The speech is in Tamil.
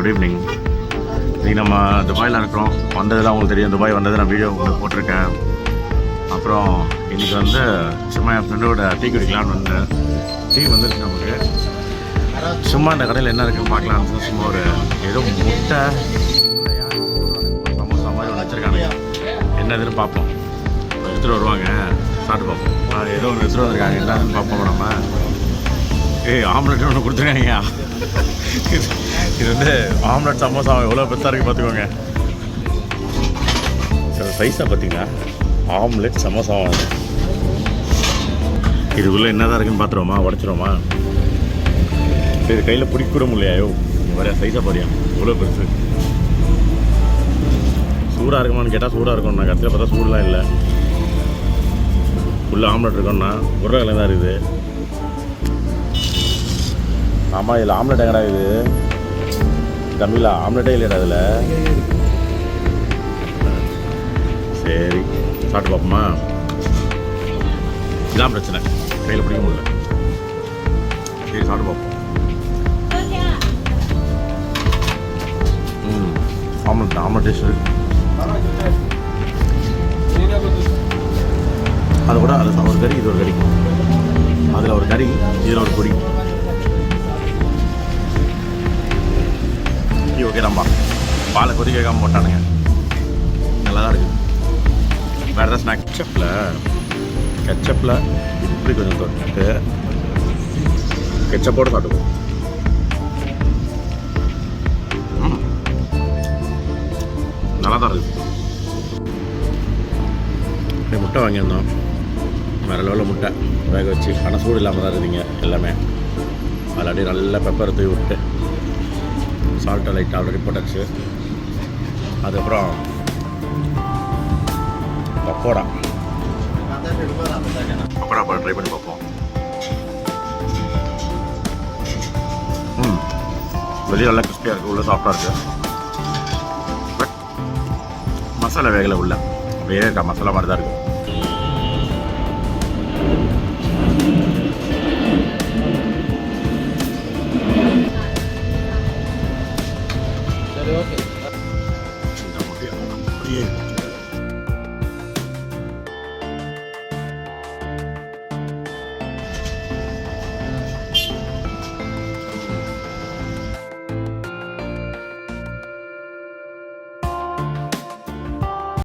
Good evening. இன்றைக்கி நம்ம துபாயில் இருக்கிறோம். வந்ததெல்லாம் உங்களுக்கு தெரியும், துபாய் வந்தது நான் வீடியோ உங்களுக்கு போட்டிருக்கேன். அப்புறம் இன்றைக்கி வந்து சும்மா என் ஃப்ரெண்டோட டீ குடிக்கலான்னு வந்து டீ வந்துருக்கு நமக்கு. சும்மா இந்த கடையில் என்ன இருக்குன்னு பார்க்கலான்னு சும்மா ஒரு ஏதோ முட்டை சமோசா மாதிரி ஒன்று வச்சுருக்காங்க. என்ன இதுன்னு பார்ப்போம். எடுத்துகிட்டு வருவாங்க, சாப்பிட்டு பார்ப்போம். ஏதோ ஒன்று எடுத்துகிட்டு வந்திருக்காங்க, என்னதுன்னு பார்ப்போம். நம்ம ஆம்லெட் ஒன்று கொடுத்துருக்காங்க. இது வந்து ஆம்லெட் சமோசா எவ்வளோ பெருசாக இருக்குது பார்த்துக்கோங்க. சைஸாக பார்த்தீங்கன்னா ஆம்லெட் சமோசா இதுக்குள்ளே என்ன தான் இருக்குன்னு பார்த்துருவோமா, உடச்சிருவோமா? சரி, கையில் பிடிக்கூட முடியலையோ வரையா சைஸாக பாரியா எவ்வளோ பெருசு. சூடாக இருக்குமான்னு கேட்டால் சூடாக இருக்கும். நான் கடைசியில் பார்த்தா சூடெலாம் இல்லை. உள்ள ஆம்லெட் இருக்கோன்னா உருளைக்கிழங்கு தான் இருக்குது. ஆமாம், இதில் ஆம்லெட் எங்கடா இது தமிழில் ஆம்லெட்டே இல்லைடா இதில். சரி, சாப்பிட்டு பார்ப்போமா? இதான் பிரச்சனை, கையில் பிடிக்க முடியல. சரி, சாப்பிட்டு பார்ப்போம். ஆம்லெட் டேஸ்ட் அது கூட அது ஒரு கறி, இது ஒரு கறி, அதில் ஒரு கறி, இதில் ஒரு பொடி. ஓகே தான்ப்பா. பாலை கொதிக்க வைக்காமல் போட்டானுங்க, நல்லா தான் இருக்குது. வேறு ஏதாவது ஸ்நாக் கெச்சப்பில் இப்படி கொஞ்சம் தொட்டு கெச்சப்போடு சாப்பிடுவோம். நல்லா தான் இருக்குது. அப்படியே முட்டை வாங்கியிருந்தோம், வேறு லெவலில் முட்டை வேக வச்சு. ஆனால் சூடு இல்லாமல் தான் இருக்குதுங்க எல்லாமே. அதில் அப்படியே நல்லா பெப்பரை தூவி விட்டு சால்ட்டை லைட் ஆல்ரெடி போட்டாச்சு. அதுக்கப்புறம் பக்கோடா ட்ரை பண்ணி பார்ப்போம். வெளியே நல்லா கிறிஸ்பியாக இருக்குது, உள்ள சாஃப்டாக இருக்குது. பட் மசாலா வேகலை, உள்ள அப்படியே மசாலா மாதிரி தான் இருக்குது.